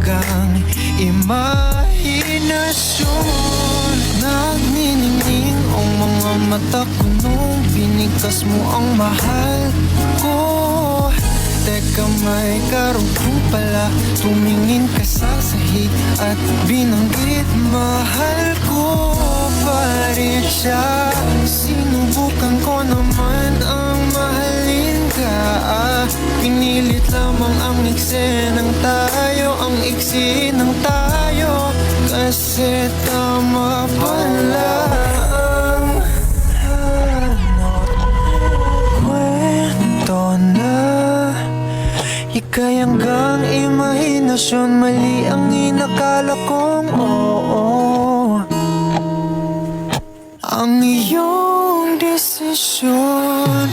hanggang imahinasyon. Nagniningning ang mga mata ko nung binigkas mo ang mahal ko. Teka, may karugtong pala. Tumingin ka sa sahig at binanggit mahal ko pa rin siya. Sinubukan ko naman ang mahalin ka. Pinilit lamang ang iksi ng tayo, ang iksi ng tayo. Kasi tama pala ang kwento na ika'y hanggang imahinasyon. Mali ang inakala kong oo. Ang iyong desisyon